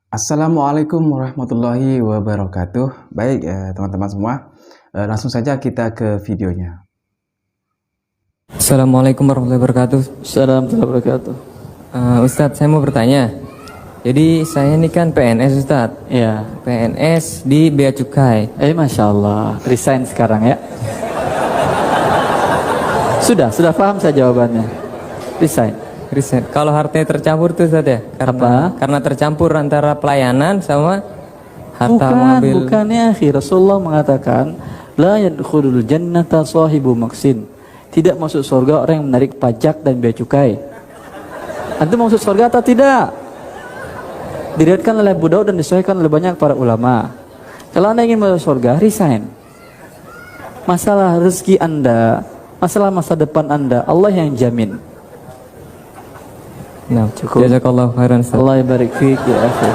Assalamualaikum warahmatullahi wabarakatuh. Baik, teman-teman semua, langsung saja kita ke videonya. Assalamualaikum warahmatullahi wabarakatuh. Assalamualaikum warahmatullahi wabarakatuh. Ustadz, saya mau bertanya. Jadi saya ini kan PNS, Ustadz. Ya. PNS di Bea Cukai. Masya Allah, resign sekarang ya. Sudah paham saya jawabannya. Resign. Kalau hartanya tercampur tuh, Ustadz ya? Karena tercampur antara pelayanan sama harta mengambil. Bukannya Rasulullah mengatakan la yadkhulul jannata sahibu maksin. Tidak masuk surga orang yang menarik pajak dan bea cukai. Antum masuk surga atau tidak? Diriwayatkan oleh Abu Daud dan disahihkan oleh banyak para ulama. Kalau Anda ingin masuk surga, resign. Masalah rezeki Anda, masalah masa depan Anda, Allah yang jamin. Nah, cukup. Jazakallahu khairan, Ustadz. Allah barik fiik ya akhi.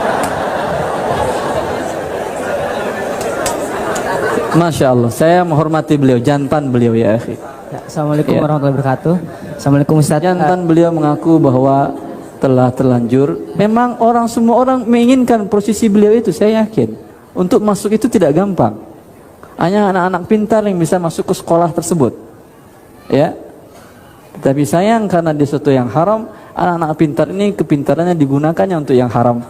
Masya Allah, saya menghormati beliau, jantan beliau ya akhi. Assalamualaikum warahmatullahi wabarakatuh. Assalamualaikum Ustaz. Jantan beliau mengaku bahwa telah terlanjur. Memang semua orang menginginkan posisi beliau itu, saya yakin. Untuk masuk itu tidak gampang. Hanya anak-anak pintar yang bisa masuk ke sekolah tersebut. Ya. Tapi sayang karena dia sesuatu yang haram, anak-anak pintar ini kepintarannya digunakannya untuk yang haram.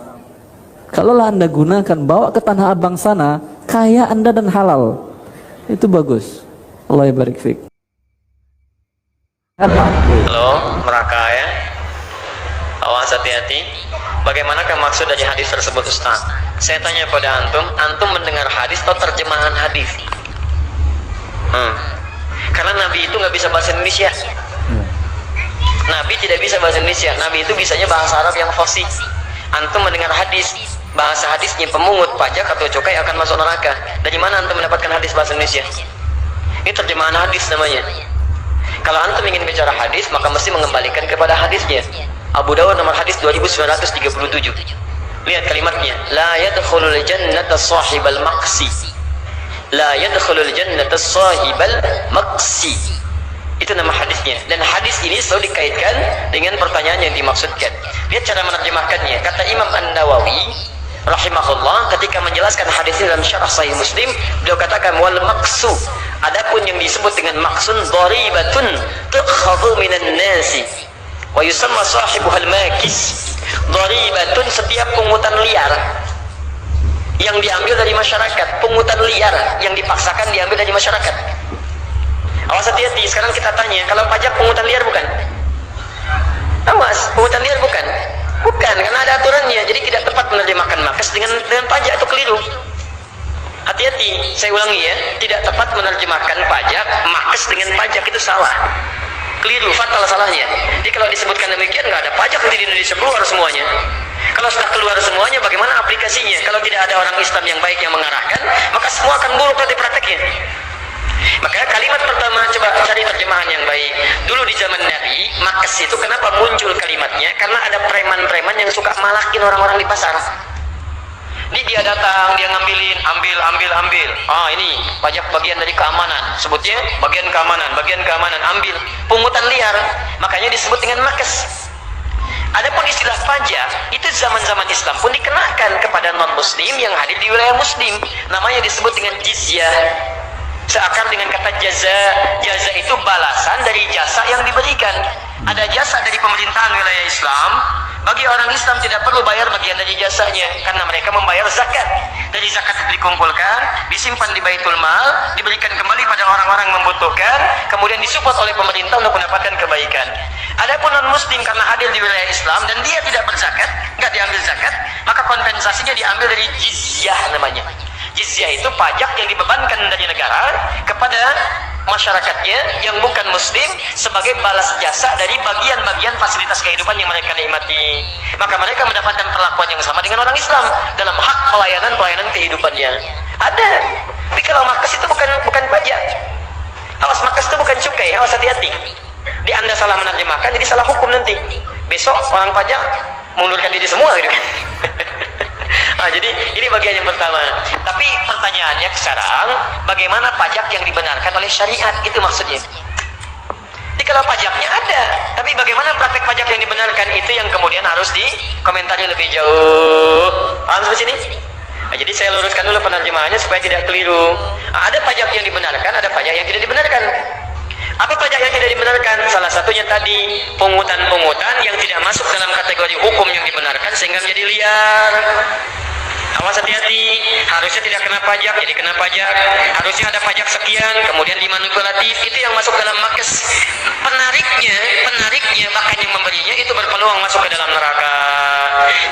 Kalaulah Anda gunakan, bawa ke Tanah Abang sana, kaya Anda dan halal. Itu bagus. Allah barik fiik. Halo, Meraka ya. Awas hati-hati. Bagaimanakah maksud dari hadis tersebut, Ustaz? Saya tanya pada antum mendengar hadis atau terjemahan hadis? Karena Nabi itu nggak bisa bahasa Indonesia. Nabi tidak bisa bahasa Indonesia. Nabi itu bisanya bahasa Arab yang fasih. Antum mendengar hadis, bahasa hadisnya pemungut pajak atau cukai akan masuk neraka. Dari mana antum mendapatkan hadis bahasa Indonesia? Ini terjemahan hadis namanya. Kalau antum ingin bicara hadis, maka mesti mengembalikan kepada hadisnya. Abu Dawud nomor hadis 2937. Lihat kalimatnya, la yadkhulul jannata sahibal maqsi. La yadkhulul jannata sahibal maqsi. Itu nama hadisnya. Dan hadis ini selalu dikaitkan dengan pertanyaan yang dimaksudkan. Lihat cara menerjemahkannya. Kata Imam An-Nawawi rahimahullah ketika menjelaskan hadis ini dalam syarah Sahih Muslim, beliau katakan wal maqsu. Adapun yang disebut dengan maksun dharibatun tukhadhu minan nasi wa yusamma sahibuhal makis. Dharibatun setiap pungutan liar yang diambil dari masyarakat, pungutan liar yang dipaksakan diambil dari masyarakat. Awas hati-hati, sekarang kita tanya, kalau pajak pungutan liar bukan? Awas, pungutan liar bukan? Bukan, karena ada aturannya, jadi tidak tepat menerjemahkan makes dengan pajak, itu keliru. Hati-hati, saya ulangi ya, tidak tepat menerjemahkan pajak, makes dengan pajak, itu salah. Keliru, fatal salahnya. Jadi kalau disebutkan demikian, nggak ada pajak nanti di Indonesia, keluar semuanya. Kalau sudah keluar semuanya, bagaimana aplikasinya? Kalau tidak ada orang Islam yang baik yang mengarahkan, maka semua akan buruk nanti prakteknya. Maka kalimat pertama, coba cari terjemahan yang baik. Dulu di zaman Nabi, makes itu kenapa muncul kalimatnya? Karena ada preman-preman yang suka malakin orang-orang di pasar. Dia datang, dia ngambilin, ambil. Ini pajak bagian dari keamanan. Sebutnya bagian keamanan, ambil. Pungutan liar, makanya disebut dengan makes. Adapun istilah pajak, itu zaman-zaman Islam pun dikenakan kepada non-muslim yang hadir di wilayah muslim. Namanya disebut dengan jizyah. Seakar dengan kata jaza. Jaza itu balasan dari jasa yang diberikan. Ada jasa dari pemerintahan wilayah Islam, bagi orang Islam tidak perlu bayar bagian dari jasanya, karena mereka membayar zakat. Dari zakat dikumpulkan, disimpan di Baitul Mal, diberikan kembali pada orang-orang yang membutuhkan, kemudian disupport oleh pemerintah untuk mendapatkan kebaikan. Adapun non-muslim karena hadir di wilayah Islam dan dia tidak berzakat, nggak diambil zakat, maka kompensasinya diambil dari jizyah namanya. Jizyah itu pajak yang dibebankan dari negara kepada masyarakatnya yang bukan muslim sebagai balas jasa dari bagian-bagian fasilitas kehidupan yang mereka nikmati. Maka mereka mendapatkan perlakuan yang sama dengan orang Islam dalam hak pelayanan kehidupannya. Ada. Tapi kalau makes itu bukan pajak. Awas, makes itu bukan cukai. Awas hati-hati. Di Anda salah menerjemahkan, jadi salah hukum nanti. Besok orang pajak mengundurkan diri semua gitu kan. Jadi ini bagian yang pertama. Tapi pertanyaannya sekarang, bagaimana pajak yang dibenarkan oleh syariat? Itu maksudnya. Jadi kalau pajaknya ada, tapi bagaimana praktek pajak yang dibenarkan, itu yang kemudian harus dikomentari lebih jauh. Paham Nah, jadi saya luruskan dulu penerjemahannya supaya tidak keliru. Ada pajak yang dibenarkan, ada pajak yang tidak dibenarkan. Apa pajak yang tidak dibenarkan? Salah satunya tadi pungutan-pungutan yang tidak masuk dalam kategori hukum yang dibenarkan sehingga menjadi liar. Awas, hati-hati, harusnya tidak kena pajak jadi kena pajak, harusnya ada pajak sekian kemudian dimanipulatif, itu yang masuk dalam makes. Penariknya bahkan yang memberinya itu berpeluang masuk ke dalam neraka.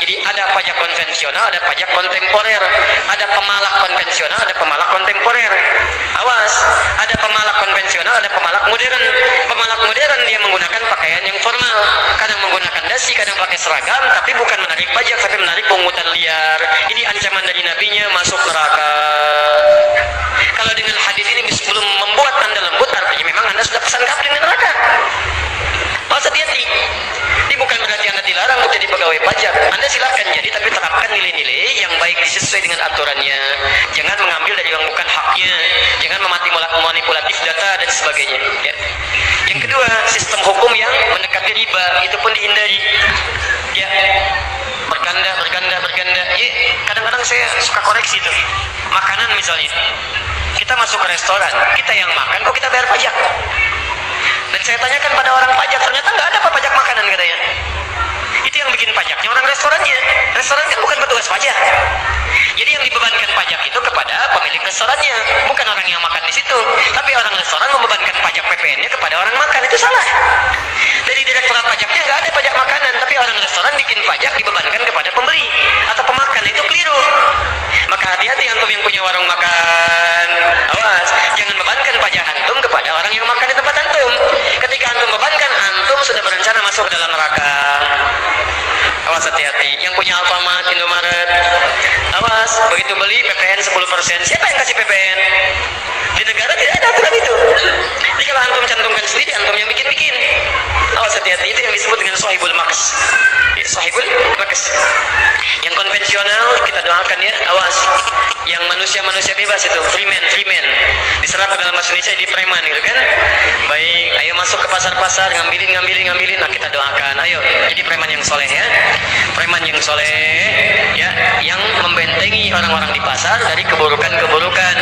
Jadi ada pajak konvensional, ada pajak kontemporer, ada pemalak konvensional, ada pemalak kontemporer. Awas, ada pemalak konvensional, ada pemalak modern. Pemalak modern dia menggunakan pakaian yang formal, kadang menggunakan dasi, kadang pakai seragam, tapi bukan menarik pajak, tapi menarik pungutan liar. Ini ancaman dari nabinya masuk neraka. Kalau dengan hadis ini belum membuat anda lembut, artinya memang anda sudah pesan kapling di neraka. Masa hati-hati. Ini bukan berarti anda dilarang untuk jadi pegawai pajak. Anda silakan jadi, tapi terapkan nilai-nilai yang baik sesuai dengan aturannya. Jangan mengambil dari yang bukan haknya. Jangan memanipulatif data dan sebagainya. Ya. Yang kedua, sistem hukum yang mendekati riba itu pun dihindari. Ya. Berganda. Ya, kadang-kadang saya suka koreksi tuh. Makanan misalnya. Kita masuk ke restoran, kita yang makan, kok kita bayar pajak? Dan saya tanyakan pada orang pajak, ternyata nggak ada apa pajak makanan katanya. Itu yang bikin pajaknya orang restorannya. Restoran kan bukan petugas pajak. Jadi yang dibebankan pajak itu kepada pemilik restorannya, bukan orang yang makan di situ. Tapi orang restoran membebankan pajak PPN-nya kepada orang makan, itu salah. Dari direktorat pajaknya nggak ada pajak makanan, tapi orang restoran bikin pajak dibebankan kepada pembeli atau pemakan, itu keliru. Maka hati-hati antum yang punya warung makan, awas, jangan bebankan pajak antum kepada orang yang makan di tempat antum. Ketika antum bebankan, antum sudah berencana masuk ke dalam neraka. Awas, hati-hati. Yang punya Alfamart, Indomaret, awas, begitu beli PPN 10%. Siapa yang kasih PPN? Di negara tidak ada aturan itu. Jadi kalau antum cantumkan sendiri, antum yang bikin-bikin. Awas, hati-hati. Itu yang disebut dengan sahibul maks. Sahibul maks. Yang konvensional kita doakan ya, awas. Yang manusia bebas itu, free man. Diserap dalam bahasa Indonesia di preman gitu kan. Baik, ayo masuk ke pasar-pasar, ngambilin. Nah, kita doakan, ayo jadi preman yang soleh ya. Preman yang soleh ya, yang membentengi orang-orang di pasar dari keburukan-keburukan.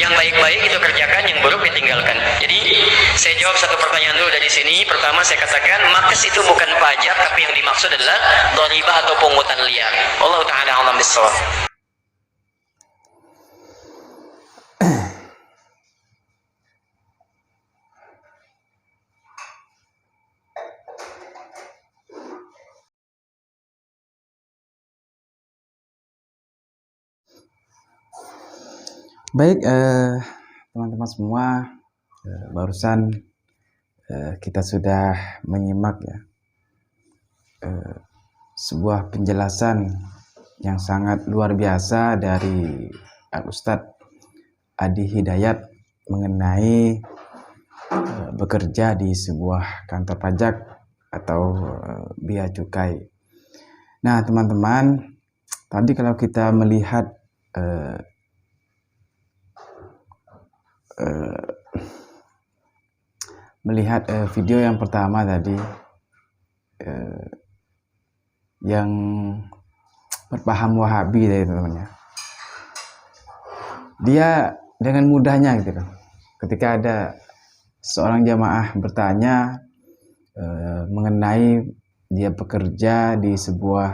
Yang baik-baik itu kerjakan, yang buruk ditinggalkan. Jadi saya jawab satu pertanyaan dulu dari sini. Pertama saya katakan makes itu bukan pajak, tapi yang dimaksud adalah dharibah atau pungutan liar. Allah taala alam bissawab. Baik, teman-teman semua, barusan kita sudah menyimak ya sebuah penjelasan yang sangat luar biasa dari Al-Ustadz Adi Hidayat mengenai bekerja di sebuah kantor pajak atau bea cukai. Nah, teman-teman, tadi kalau kita melihat video yang pertama tadi, yang berpaham Wahabi tadi, teman-teman, dia dengan mudahnya gitu kan, ketika ada seorang jamaah bertanya mengenai dia bekerja di sebuah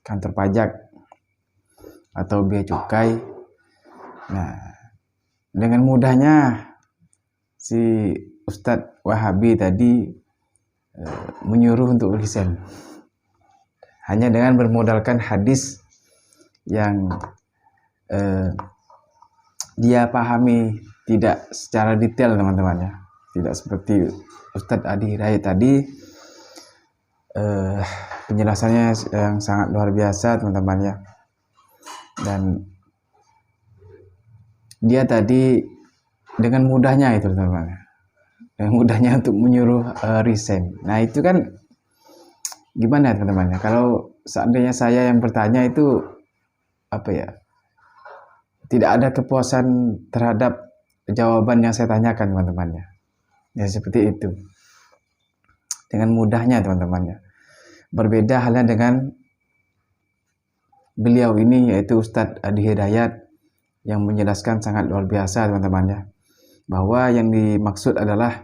kantor pajak atau bea cukai, nah dengan mudahnya si Ustadz Wahabi tadi menyuruh untuk resign hanya dengan bermodalkan hadis yang dia pahami tidak secara detail, teman-teman ya, tidak seperti Ustadz Adi Hidayat tadi. Penjelasannya yang sangat luar biasa, teman-teman ya, dan dia tadi dengan mudahnya itu, teman-teman, dengan mudahnya untuk menyuruh resign. Nah itu kan gimana, teman-teman ya, kalau seandainya saya yang bertanya itu apa ya, tidak ada kepuasan terhadap jawaban yang saya tanyakan, teman-teman ya, seperti itu. Dengan mudahnya, teman-teman ya. Berbeda halnya dengan beliau ini, yaitu Ustadz Adi Hidayat, yang menjelaskan sangat luar biasa teman-teman ya, bahwa yang dimaksud adalah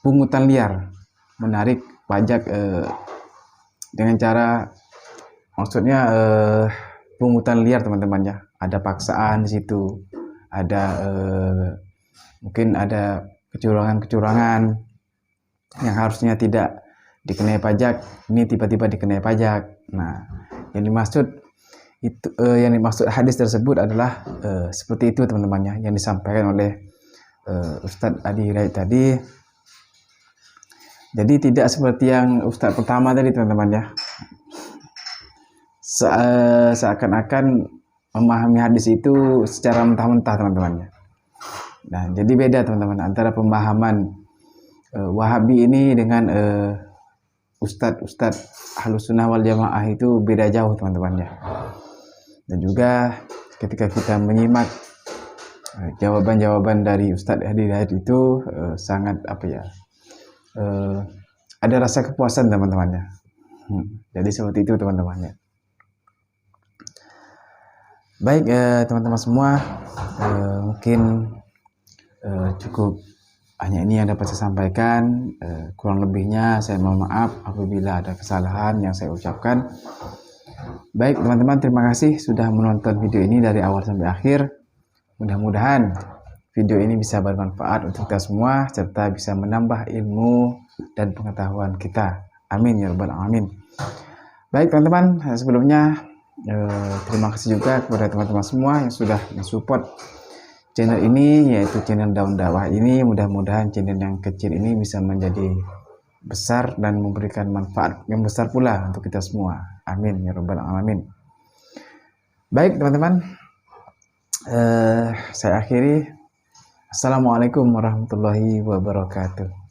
pungutan liar, menarik pajak dengan cara, maksudnya pungutan liar teman-teman ya, ada paksaan di situ, ada mungkin ada kecurangan-kecurangan yang harusnya tidak dikenai pajak, ini tiba-tiba dikenai pajak. Nah, yang dimaksud itu, yang dimaksud hadis tersebut adalah seperti itu teman-teman ya, yang disampaikan oleh Ustadz Adi Hidayat tadi. Jadi tidak seperti yang Ustadz pertama tadi teman-teman ya, seakan-akan memahami hadis itu secara mentah-mentah teman-teman ya. Nah, jadi beda teman-teman antara pemahaman Wahabi ini dengan Ustadz Ahlus Sunnah wal Jamaah, itu beda jauh teman-teman ya. Dan juga ketika kita menyimak jawaban-jawaban dari Ustadz Adi Hidayat itu sangat apa ya, ada rasa kepuasan teman-teman ya. Jadi seperti itu teman-teman ya. Baik teman-teman semua, mungkin cukup hanya ini yang dapat saya sampaikan. Kurang lebihnya saya mohon maaf apabila ada kesalahan yang saya ucapkan. Baik teman-teman, terima kasih sudah menonton video ini dari awal sampai akhir. Mudah-mudahan video ini bisa bermanfaat untuk kita semua, serta bisa menambah ilmu dan pengetahuan kita. Amin ya rabbal alamin. Baik teman-teman, sebelumnya terima kasih juga kepada teman-teman semua yang sudah mensupport channel ini, yaitu channel Daun Dakwah ini. Mudah-mudahan channel yang kecil ini bisa menjadi besar dan memberikan manfaat yang besar pula untuk kita semua. Amin ya rabbal alamin. Baik teman-teman, saya akhiri. Assalamualaikum warahmatullahi wabarakatuh.